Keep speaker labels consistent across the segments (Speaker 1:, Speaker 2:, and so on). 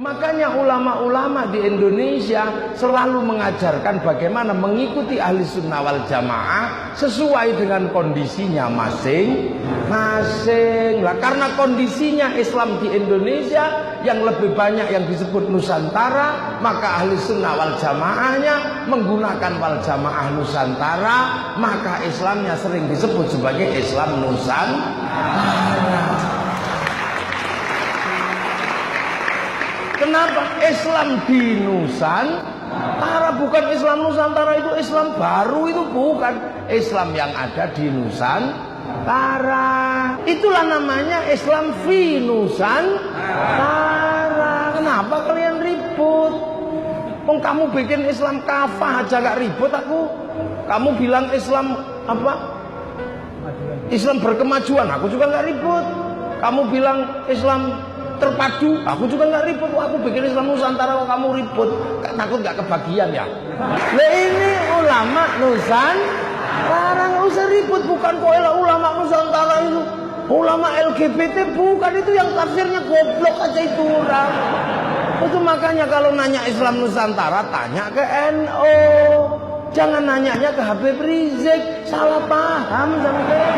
Speaker 1: Makanya ulama-ulama di Indonesia selalu mengajarkan bagaimana mengikuti ahli sunnah wal jamaah sesuai dengan kondisinya masing-masing. Lah karena kondisinya Islam di Indonesia yang lebih banyak yang disebut Nusantara, maka ahli sunnah wal jamaahnya menggunakan wal jamaah Nusantara, maka Islamnya sering disebut sebagai Islam Nusantara. Kenapa Islam di Nusantara? Bukan Islam Nusantara itu Islam baru, itu bukan Islam yang ada di Nusantara. Itulah namanya Islam fi Nusantara. Kenapa kalian ribut? Kamu bikin Islam kafah aja gak ribut aku. Kamu bilang Islam apa? Islam berkemajuan, aku juga gak ribut. Kamu bilang Islam terpadu, aku juga nggak ribut. Aku bikin Islam Nusantara kok kamu ribut, takut nggak kebagian ya? Nah ini ulama Nusantara, nggak usah ribut. Bukan kok ulama Nusantara itu ulama LGBT, bukan, itu yang tafsirnya goblok aja itu orang. Itu makanya kalau nanya Islam Nusantara tanya ke NU, jangan nanyanya ke Habib Rizik, salah paham sampai.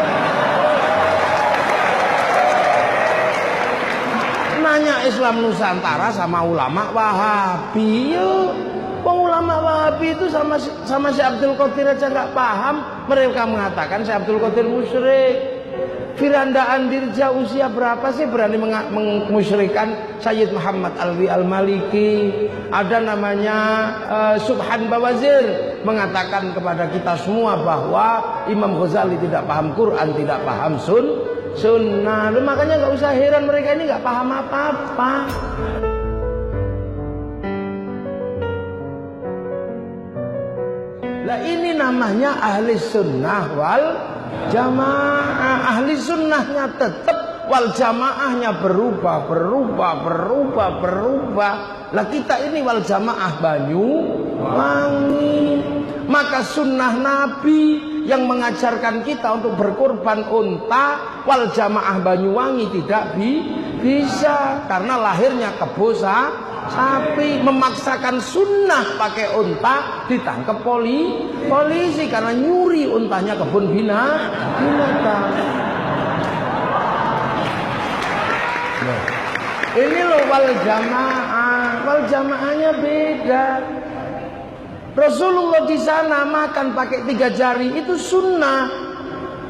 Speaker 1: Nanya Islam Nusantara sama ulama Wahabi, yuk. Ulama Wahabi itu sama Syekh Abdul Qadir aja nggak paham. Mereka mengatakan Syekh Abdul Qadir musyrik. Firanda Andirja usia berapa sih berani memusyrikan Sayyid Muhammad Alwi Al-Maliki? Ada namanya Subhan Bawazir mengatakan kepada kita semua bahwa Imam Ghazali tidak paham Quran, tidak paham sunnah. Makanya nggak usah heran mereka ini nggak paham apa-apa. Lah ini namanya ahli sunnah wal jamaah. Ahli sunnahnya tetap, wal jamaahnya berubah. Lah kita ini wal jamaah Banyuwangi. Maka sunnah Nabi yang mengajarkan kita untuk berkorban unta, wal jamaah Banyuwangi tidak bisa, karena lahirnya kebo sapi. Memaksakan sunnah pakai unta, ditangkap polisi karena nyuri untanya kebun binatang. Ini loh wal jamaahnya beda. Rasulullah di sana makan pakai 3 jari, itu sunnah.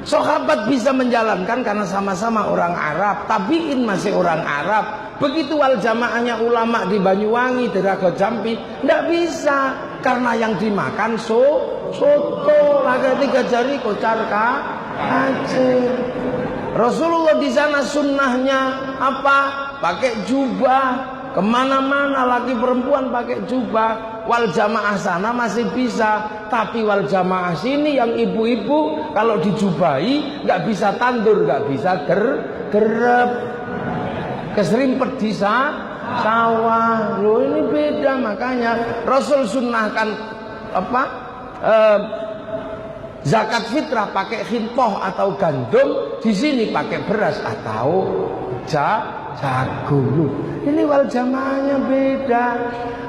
Speaker 1: Sahabat bisa menjalankan karena sama-sama orang Arab. Tabiin masih orang Arab. Begitu wal jamaahnya ulama di Banyuwangi, di Rago Jampi, tidak bisa karena yang dimakan soto. Pakai 3 jari kocar kacir. Rasulullah di sana sunnahnya apa? Pakai jubah. Kemana-mana laki perempuan pakai jubah. Wal jamaah sana masih bisa, tapi wal jamaah sini yang ibu-ibu kalau dijubahi nggak bisa tandur, nggak bisa gerep, keserimpet di sawah. Loh ini beda. Makanya Rasul sunnahkan apa? Zakat fitrah pakai khintoh atau gandum, di sini pakai beras atau jagung. Ini wal jamaahnya beda.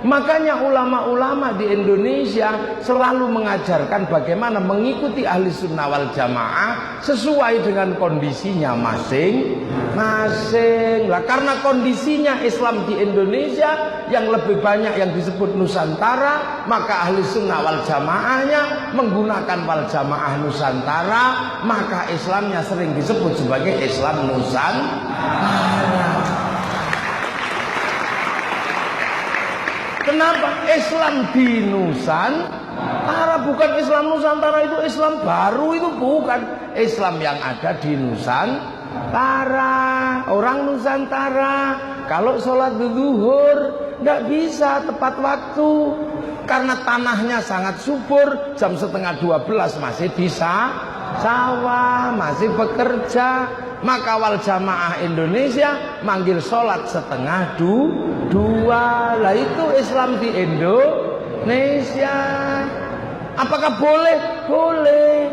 Speaker 1: Makanya ulama-ulama di Indonesia selalu mengajarkan bagaimana mengikuti ahli sunnah wal jamaah sesuai dengan kondisinya masing-masing. Lah karena kondisinya Islam di Indonesia yang lebih banyak yang disebut Nusantara, maka ahli sunnah wal jamaahnya menggunakan wal jamaah Nusantara, maka Islamnya sering disebut sebagai Islam Nusantara. Kenapa Islam di Nusantara? Bukan Islam Nusantara itu Islam baru, itu bukan Islam yang ada di Nusantara. Orang Nusantara kalau sholat zuhur tidak bisa tepat waktu karena tanahnya sangat subur. Jam 11:30 masih bisa sawah, masih bekerja. Maka wal jamaah Indonesia manggil sholat 11:30. Lah itu Islam di Indonesia. Apakah boleh? Boleh.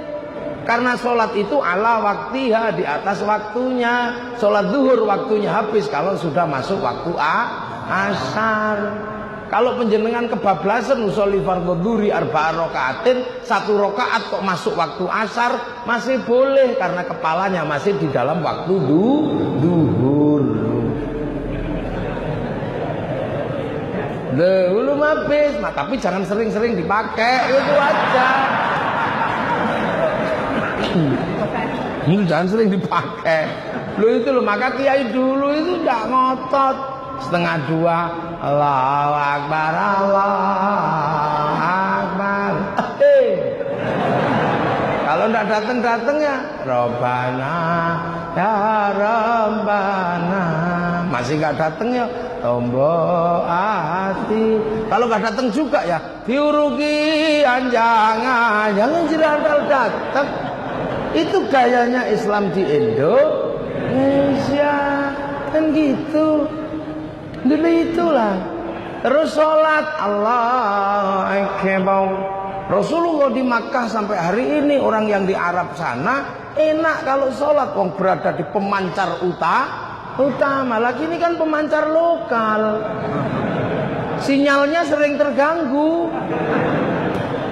Speaker 1: Karena sholat itu ala waktiha, di atas waktunya. Sholat zuhur waktunya habis kalau sudah masuk waktu asar. Kalau penjenengan kebablasan usolli fardhu dzuri arba'a rakaatin, 1 rakaat kok masuk waktu asar, masih boleh karena kepalanya masih di dalam waktu duhur. Belum habis, tapi jangan sering-sering dipakai, itu aja. Jangan sering dipakai. Itu loh, maka kiai dulu itu tidak ngotot. 1:30 Allahu Akbar, Allahu Akbar. Kalau tidak datang ya Robbana ya Robbana. Masih nggak datang ya tombol hati. Kalau nggak datang juga ya diurugi jangan jiradal datang. Itu gayanya Islam di Indonesia kan gitu. Dulu itulah. Terus sholat Allah Akbar. Rasulullah di Makkah sampai hari ini, orang yang di Arab sana enak kalau sholat, wong berada di pemancar utama. Lagi ini kan pemancar lokal, sinyalnya sering terganggu.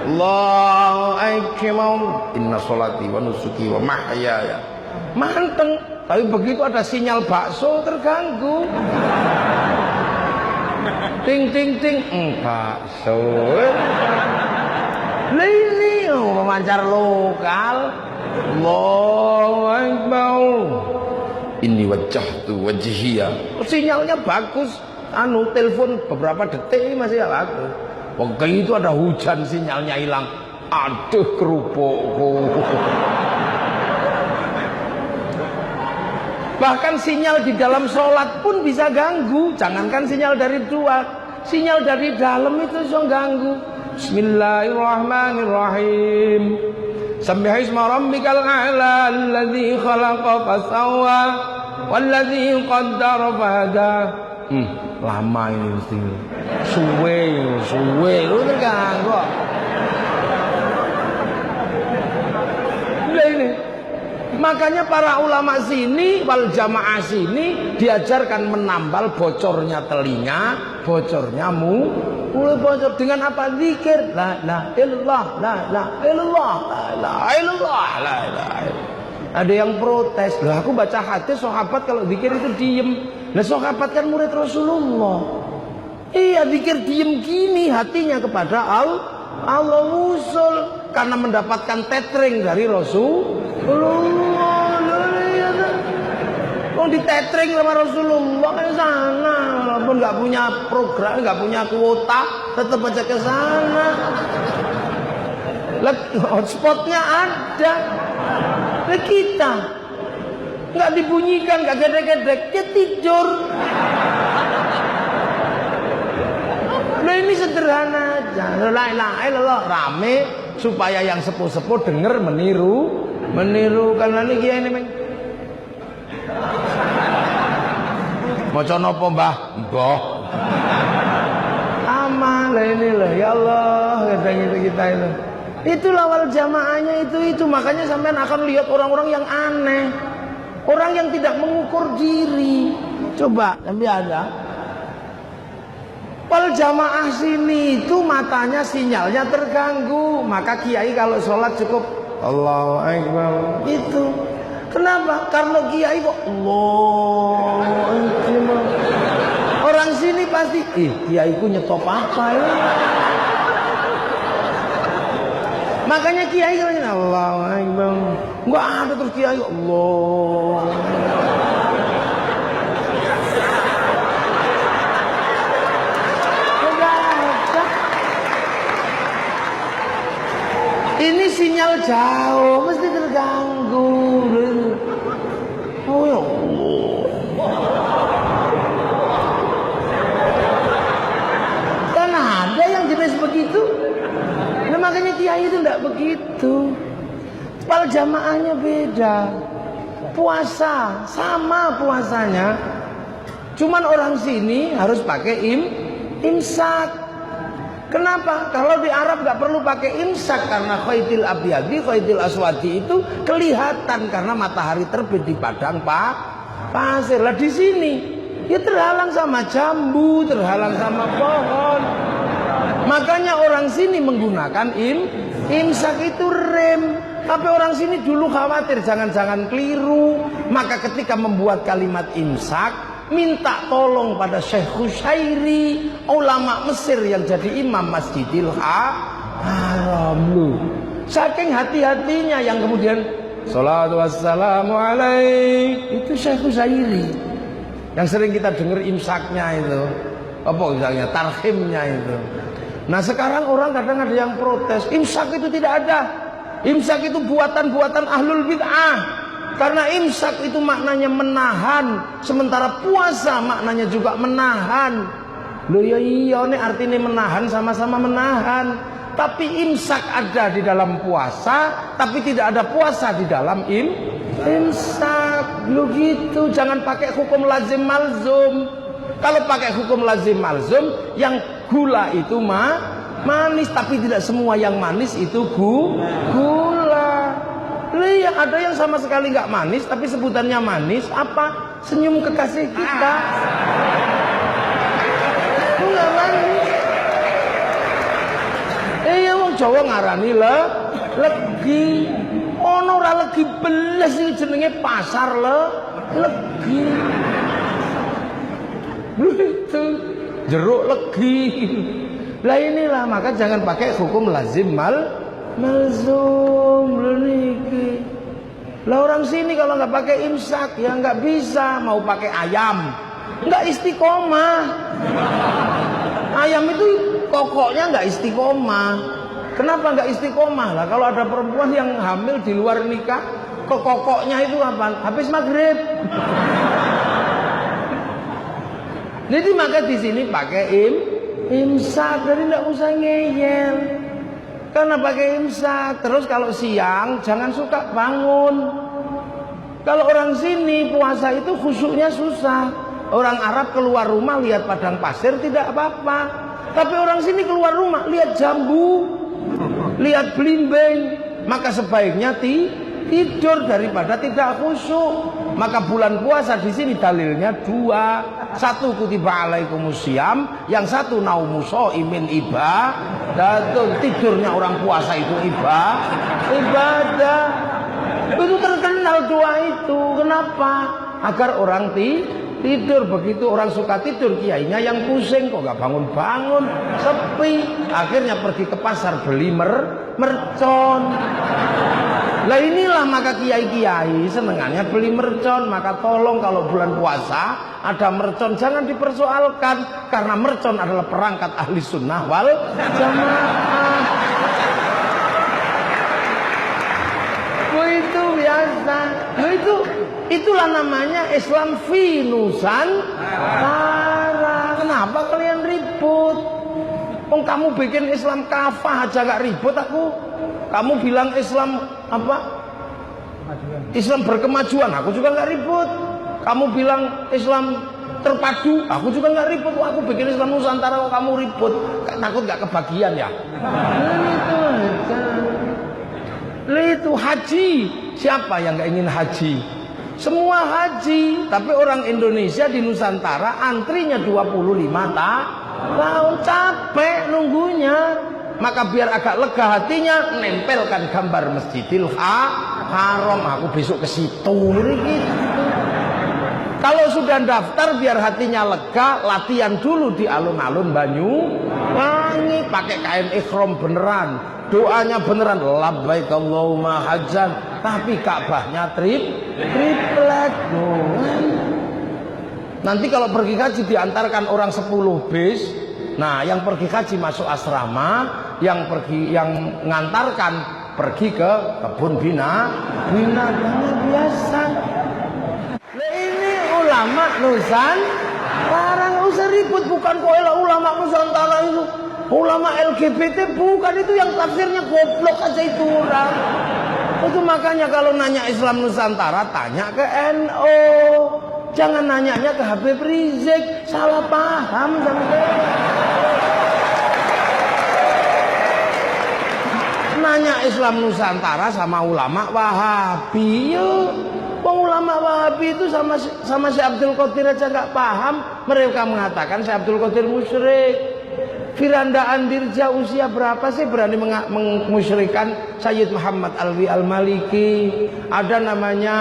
Speaker 1: Allahu Akbar. Inna sholati wa nusuki wa mahyaya. Manteng. Tapi begitu ada sinyal bakso terganggu. Ting ting ting, bakso. Ini pemancar lokal. Allahu Akbar. Ini wajhtu wajhiya. Sinyalnya bagus. Telepon beberapa detik masih bagus. Waktu itu ada hujan, sinyalnya hilang. Aduh kerupukku. Bahkan sinyal di dalam sholat pun bisa ganggu. Jangankan sinyal dari luar, sinyal dari dalam itu bisa ganggu. Bismillahirrahmanirrahim. Sabbihisma rabbikal a'la alladzi khalaqa fasawwa walladzi qaddara fahada. Lama ini mesti. Suwe lu terganggu. Makanya para ulama sini, wal jamaah sini diajarkan menambal bocornya telinga, bocornya mulai bocor dengan apa? Zikir, la ilaha illallah, la ilaha illallah, la ilaha illallah, la ilaha illallah. Ada yang protes, lah aku baca hadis sahabat kalau zikir itu diem. Nah sahabat kan murid Rasulullah. Iya zikir diem gini hatinya kepada Allah usul karena mendapatkan tethering dari Rasulullah. Di tethering sama Rasulullah ke sana, walaupun nggak punya program, nggak punya kuota, tetap aja ke sana. Hotspotnya ada. Kita nggak dibunyikan, nggak gedek-gedek, dia tidur. Nah ini sederhana aja. La ilaha illallah rame supaya yang sepuh-sepuh dengar meniru karena ini kiai ini. Maca napa Mbah? Mbah. Amal ini loh ya Allah kata kita itu. Itulah wal jamaahnya itu makanya sampean akan lihat orang-orang yang aneh. Orang yang tidak mengukur diri. Coba tapi ada. Wal jamaah sini itu matanya sinyalnya terganggu, maka kiai kalau sholat cukup Allahu Akbar itu. Kenapa? Karena kiai kok Allahu Akbar. Orang sini pasti kiaiku nyetop apa ya? Makanya kiai kalau Allahu Akbar enggak ada terus kiai Allah. Ini sinyal jauh mesti terganggu. Oh ya Allah. Kan ada yang jenis begitu. Nah makanya kiai itu tidak begitu. Wal jamaahnya beda. Puasa sama puasanya. Cuman orang sini harus pakai imsak. Kenapa? Kalau di Arab nggak perlu pakai imsak karena khaitil abyadi, khaitil aswadi itu kelihatan karena matahari terbit di padang pasir. Lah di sini Ya terhalang sama jambu, terhalang sama pohon. Makanya orang sini menggunakan imsak itu rem. Tapi orang sini dulu khawatir jangan-jangan keliru. Maka ketika membuat kalimat imsak, minta tolong pada Syekh Khusyairi, ulama Mesir yang jadi imam Masjidil Haram. Saking hati-hatinya yang kemudian salatu wassalamu alaik, itu Syekh Khusyairi yang sering kita dengar imsaknya itu. Apa misalnya tarhimnya itu. Nah sekarang orang kadang ada yang protes, imsak itu tidak ada. Imsak itu buatan-buatan ahlul bid'ah. Karena imsak itu maknanya menahan, sementara puasa maknanya juga menahan. Loh ya iya nih artinya menahan, sama-sama menahan. Tapi imsak ada di dalam puasa, tapi tidak ada puasa di dalam imsak. Loh gitu, jangan pakai hukum lazim malzum. Kalau pakai hukum lazim malzum, yang gula itu manis, tapi tidak semua yang manis itu gula. Lihat ada yang sama sekali nggak manis, tapi sebutannya manis. Apa? Senyum kekasih kita. Itu nggak manis. Iya, wong Jawa ngarani legi. Ono ora legi beles iki jenenge pasar legi. Itu jeruk legi. Lah inilah, maka jangan pakai hukum lazim malzum niki. Lah orang sini kalau nggak pakai imsak ya nggak bisa, mau pakai ayam nggak istiqomah. Ayam itu pokoknya nggak istiqomah. Kenapa nggak istiqomah? Lah kalau ada perempuan yang hamil di luar nikah, kokoknya itu apa? Habis maghrib. Jadi maka di sini pakai imsak, jadi tidak usah ngeyel. Karena pakai imsak. Terus kalau siang jangan suka bangun. Kalau orang sini puasa itu khusyuknya susah. Orang Arab keluar rumah lihat padang pasir tidak apa-apa. Tapi orang sini keluar rumah lihat jambu, lihat belimbing. Maka sebaiknya tidur daripada tidak khusyuk. Maka bulan puasa di sini dalilnya dua. Satu kutiba alaikumusiyam, yang satu naumu shaimin ibadah. Tidurnya orang puasa itu ibadah. Itu terkenal doa itu. Kenapa? Agar orang tidur. Begitu orang suka tidur, kiainya yang pusing, kok gak bangun-bangun, sepi. Akhirnya pergi ke pasar beli mercon. Lah inilah maka kiai-kiai senengannya beli mercon. Maka tolong kalau bulan puasa ada mercon jangan dipersoalkan, karena mercon adalah perangkat ahli sunnah wal jamaah. Itu biasa. Itulah namanya Islam fi Nusantara. Kenapa kalian ribut? Kamu bikin Islam kafah aja gak ribut aku. Kamu bilang Islam apa? Islam berkemajuan, aku juga nggak ribut. Kamu bilang Islam terpadu, aku juga nggak ribut. Aku bikin Islam Nusantara, kok kamu ribut? Takut nggak kebagian ya? Itu haji. Siapa yang nggak ingin haji? Semua haji. Tapi orang Indonesia di Nusantara antrinya 25 tahun, capek nunggunya. Maka biar agak lega hatinya, nempelkan gambar Masjidil Haram. Aku besok ke situ. Gitu. Kalau sudah daftar biar hatinya lega, latihan dulu di alun-alun Banyuwangi, pakai kain ikhram beneran, doanya beneran, labbaik Allahumma hajjan, tapi Ka'bahnya triplet. Nanti kalau pergi haji diantarkan orang 10 bis. Nah, yang pergi haji masuk asrama, yang ngantarkan pergi ke kebun binatang biasa. Nah, ini ulama Nusantara, nggak usah ribut. Bukan kok ulama Nusantara itu ulama LGBT, bukan. Itu yang tafsirnya goblok aja itu orang. Itu makanya kalau nanya Islam Nusantara tanya ke NU, jangan nanyanya ke Habib Rizik. Salah paham sama saya. Nanya Islam Nusantara sama ulama Wahabi. Ulama Wahabi itu sama Syekh Abdul Qadir aja nggak paham. Mereka mengatakan Syekh Abdul Qadir musyrik. Firanda Andirja usia berapa sih berani memusyrikan Sayyid Muhammad Alwi Al-Maliki? Ada namanya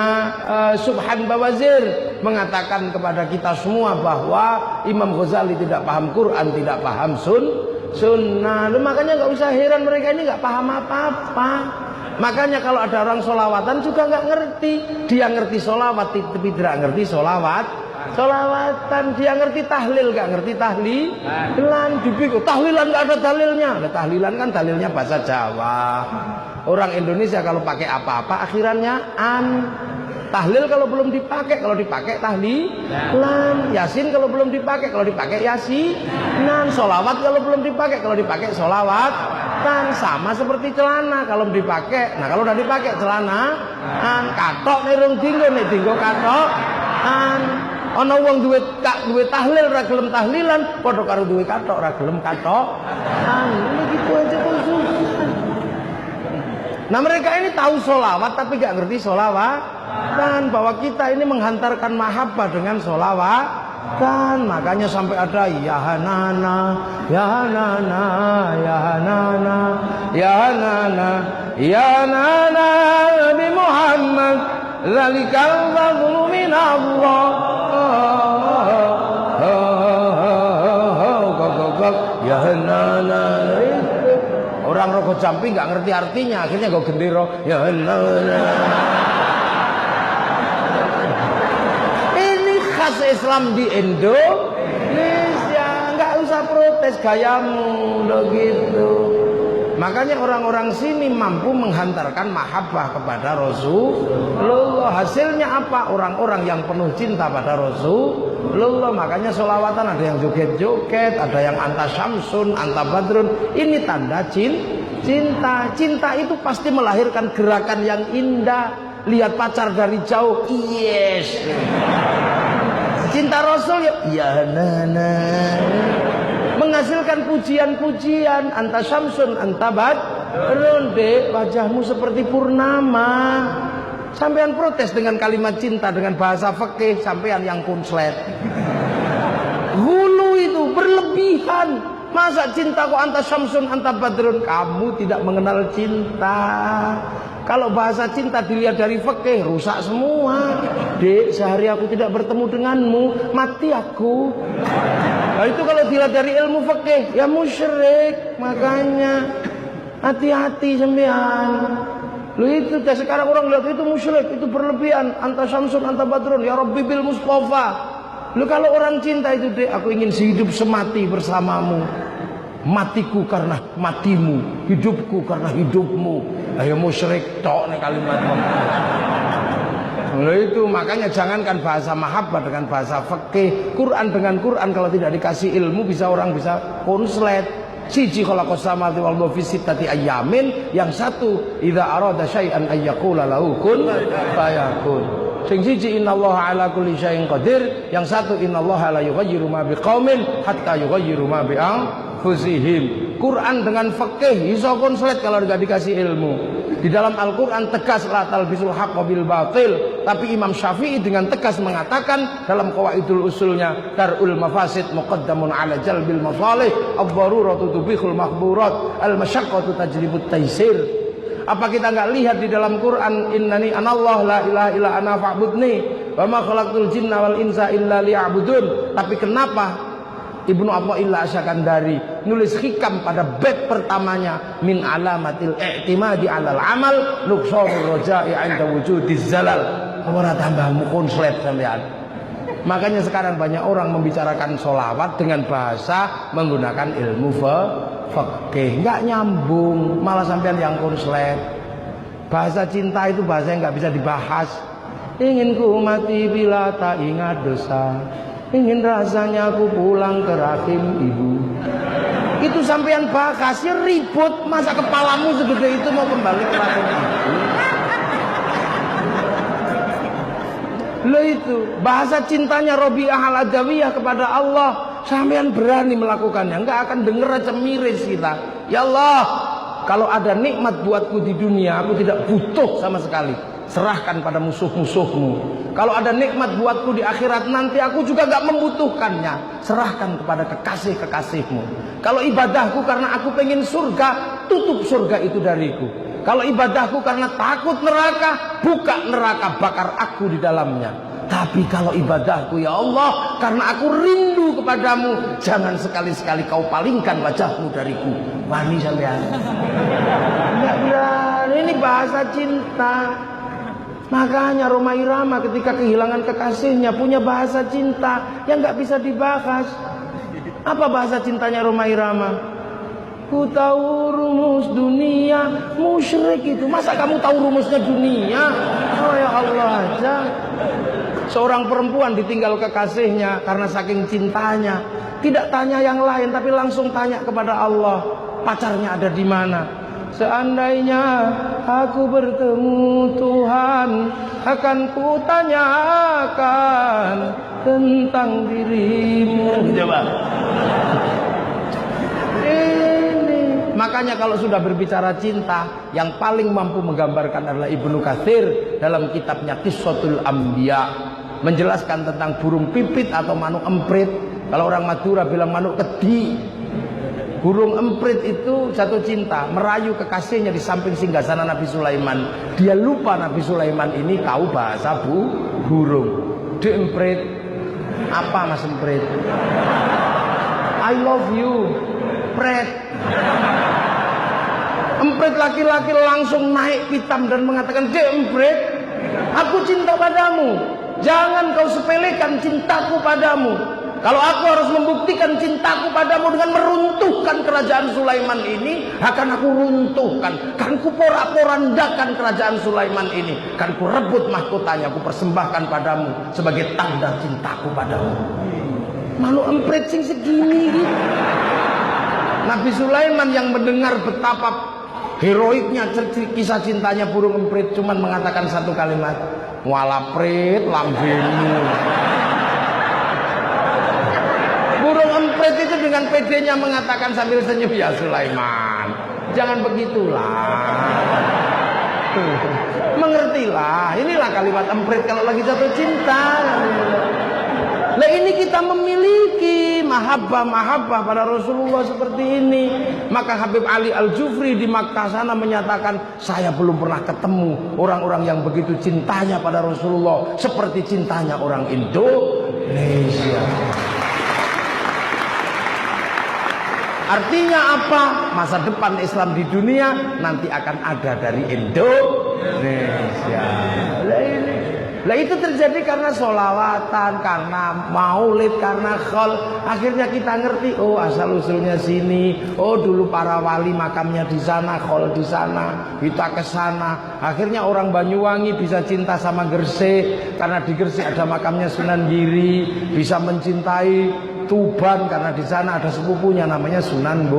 Speaker 1: Subhan Bawazir mengatakan kepada kita semua bahwa Imam Ghazali tidak paham Quran, tidak paham sunnah. Makanya nggak usah heran mereka ini nggak paham apa-apa. Makanya kalau ada orang solawatan juga nggak ngerti. Dia ngerti solawat tapi tidak ngerti solawatan. Dia ngerti tahlil nggak ngerti tahlilan. Dibikul tahlilan nggak ada dalilnya. Nah, tahlilan kan dalilnya bahasa Jawa. Orang Indonesia kalau pakai apa-apa akhirannya an. Tahlil kalau belum dipakai, kalau dipakai tahlilan. Yasin kalau belum dipakai, kalau dipakai yasinan. Solawat kalau belum dipakai, kalau dipakai solawat. Kan sama seperti celana kalau dipakai. Nah kalau udah dipakai celana, katok nih rung dinggo katok. Ana wong duwe tahlil ra gelem tahlilan, padha karo duwe katok ra gelem katok. Ini gitu aja kok susah. Nah mereka ini tahu solawat tapi gak ngerti solawat. Dan bahwa kita ini menghantarkan mahabbah dengan solawat. Kan makanya sampai ada ya hanana, ya hanana, ya hanana, ya hanana, ya hanana Nabi Muhammad, zalikal fadlu min Allah. Ya hanana. Orang rokok jampi nggak ngerti artinya, akhirnya gue gendero ya hanana. Islam di Indonesia nggak usah protes gayamu begitu. Makanya orang-orang sini mampu menghantarkan mahabbah kepada Rasulullah. Hasilnya apa? Orang-orang yang penuh cinta pada Rasulullah. Makanya sholawatan ada yang joget-joget, ada yang anta syamsun, anta badrun. Ini tanda cinta. Cinta itu pasti melahirkan gerakan yang indah. Lihat pacar dari jauh, yes. Cinta Rasul ya nana. Menghasilkan pujian-pujian. Anta syamsun, anta badrun. Dek, wajahmu seperti purnama. Sampean protes dengan kalimat cinta dengan bahasa fikih, sampean yang konslet. Hulu itu berlebihan. Masa cinta kok anta syamsun, anta badrun? Kamu tidak mengenal cinta. Kalau bahasa cinta dilihat dari fikih rusak semua. Dek, sehari aku tidak bertemu denganmu, mati aku. Nah itu kalau dilihat dari ilmu fikih ya musyrik. Makanya hati-hati sembian. Lu itu sekarang orang lihat itu musyrik, itu berlebihan. Anta syamsun, anta badrun, ya Rabbi bil Mustafa. Lu kalau orang cinta itu, dek, aku ingin sehidup semati bersamamu. Matiku karena matimu, hidupku karena hidupmu. Ayo musyrik tok nih kalimat. Nah itu makanya jangankan bahasa mahabbah dengan bahasa fikih, Quran dengan Quran kalau tidak dikasih ilmu orang bisa konslet. Siji khalaqas samawati wal arda fi sittati ayyamin, yang satu idza arada syai'an ayyaqula lahu kun fayakun. Sing siji innallaha ala kulli syai'in qadir, yang satu innallaha la yughayyiru ma biqaumin hatta yughayyiru ma bi anfusihim. Quran dengan fikih iso konslet kalau enggak dikasih ilmu. Di dalam Al-Quran tegas la talbisul haqqa bil batil, tapi Imam Syafi'i dengan tegas mengatakan dalam qawaidul usulnya darul mafasid muqaddamun ala jalbil masalih, ad-daruratu tubihul mahdurat, al-masyaqqatu tajlibut taysir. Apa kita enggak lihat di dalam Quran innani anallah la ilaha illa ana fa'budni wa ma khalaqtul jinna wal insa illa liya'budun. Tapi kenapa Ibnu Athaillah Asyakandari nulis hikam pada bab pertamanya min alamatil i'timadi 'alal amal nuqsanur raja'i 'inda wujudiz zalal. Ora tambahmu konslet sampean. Makanya sekarang banyak orang membicarakan sholawat dengan bahasa menggunakan ilmu fikih, enggak nyambung, malah sampean yang konslet. Bahasa cinta itu bahasa yang enggak bisa dibahas. Ingin ku mati bila tak ingat dosa, ingin rasanya aku pulang ke rahim ibu. Itu sampean bahasnya ribut, masa kepalamu segede itu mau kembali ke rahim ibu? Loh itu bahasa cintanya Rabi'ah al-Adawiyah kepada Allah, sampean berani melakukannya, enggak akan denger aja miris kita. Ya Allah, kalau ada nikmat buatku di dunia, aku tidak butuh sama sekali. serahkan pada musuh-musuhmu. Kalau ada nikmat buatku di akhirat nanti, aku juga gak membutuhkannya, serahkan kepada kekasih-kekasihmu. Kalau ibadahku karena aku pengen surga, tutup surga itu dariku. Kalau ibadahku karena takut neraka, buka neraka, bakar aku di dalamnya. Tapi kalau ibadahku ya Allah karena aku rindu kepadamu, jangan sekali-sekali kau palingkan wajahmu dariku. Wani sampean. Enggak berani, ini bahasa cinta. Makanya Rhoma Irama ketika kehilangan kekasihnya punya bahasa cinta yang nggak bisa dibahas. Apa bahasa cintanya Rhoma Irama? Ku tahu rumus dunia, musyrik itu. Masa kamu tahu rumusnya dunia? Oh ya Allah aja. Seorang perempuan ditinggal kekasihnya karena saking cintanya, tidak tanya yang lain tapi langsung tanya kepada Allah, pacarnya ada di mana? Seandainya aku bertemu Tuhan, akan kutanyakan tentang dirimu. Coba. Makanya kalau sudah berbicara cinta, yang paling mampu menggambarkan adalah Ibnu Katsir dalam kitabnya Qissatul Anbiya, menjelaskan tentang burung pipit atau manuk emprit. Kalau orang Madura bilang manuk kedi. Burung emprit itu jatuh cinta, merayu kekasihnya di samping singgasana Nabi Sulaiman. Dia lupa Nabi Sulaiman ini tahu bahasa burung. Di emprit, apa mas emprit? I love you, pret. Emprit laki-laki langsung naik pitam dan mengatakan, "Dek emprit, aku cinta padamu. Jangan kau sepelekan cintaku padamu. Kalau aku harus membuktikan cintaku padamu dengan meruntuhkan kerajaan Sulaiman ini, akan aku runtuhkan. Kan ku porak-porandakan kerajaan Sulaiman ini. Kan ku rebut mahkotanya, ku persembahkan padamu sebagai tanda cintaku padamu." Malu emprit sing segini gitu. Nabi Sulaiman yang mendengar betapa heroiknya kisah cintanya burung emprit cuman mengatakan satu kalimat, "Walaprit lambemu." Burung emprit itu dengan pedenya mengatakan sambil senyum, "Ya Sulaiman, jangan begitulah. Mengertilah, inilah kalimat emprit kalau lagi jatuh cinta." Nah ini kita memiliki mahabbah pada Rasulullah seperti ini. Maka Habib Ali Al-Jufri di Makkah sana menyatakan, saya belum pernah ketemu orang-orang yang begitu cintanya pada Rasulullah seperti cintanya orang Indonesia. Artinya apa? Masa depan Islam di dunia nanti akan ada dari Indonesia. Lah itu terjadi karena sholawatan, karena maulid, karena khol. Akhirnya kita ngerti, oh asal usulnya sini. Oh dulu para wali makamnya di sana, khol di sana. Kita ke sana. Akhirnya orang Banyuwangi bisa cinta sama Gresik karena di Gresik ada makamnya Sunan Giri. Bisa mencintai Tuban karena di sana ada sepupunya namanya Sunan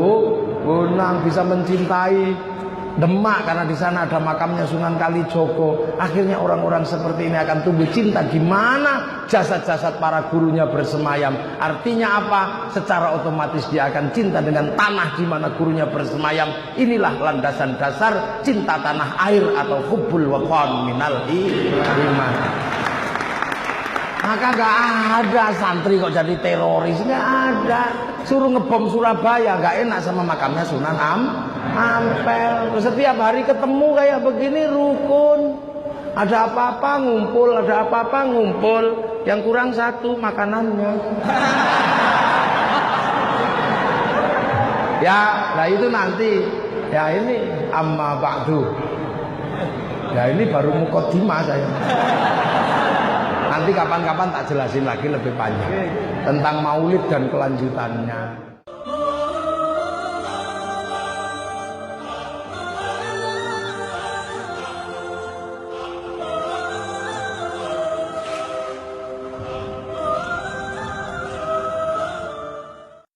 Speaker 1: Bonang. Bisa mencintai Demak karena di sana ada makamnya Sunan Kalijogo. Akhirnya orang-orang seperti ini akan tumbuh cinta di mana jasad-jasad para gurunya bersemayam. Artinya apa? Secara otomatis dia akan cinta dengan tanah di mana gurunya bersemayam. Inilah landasan dasar cinta tanah air atau hubbul watan minal iman. Maka gak ada santri kok jadi teroris, gak ada. Suruh ngebom Surabaya, gak enak sama makamnya Sunan Ampel. Setiap hari ketemu kayak begini rukun. Ada apa-apa ngumpul, ada apa-apa ngumpul. Yang kurang satu makanannya. Ya, nah itu nanti. Ya ini amma ba'du. Ya ini baru muqaddimah saya. Nanti kapan-kapan tak jelasin lagi lebih panjang tentang maulid dan kelanjutannya.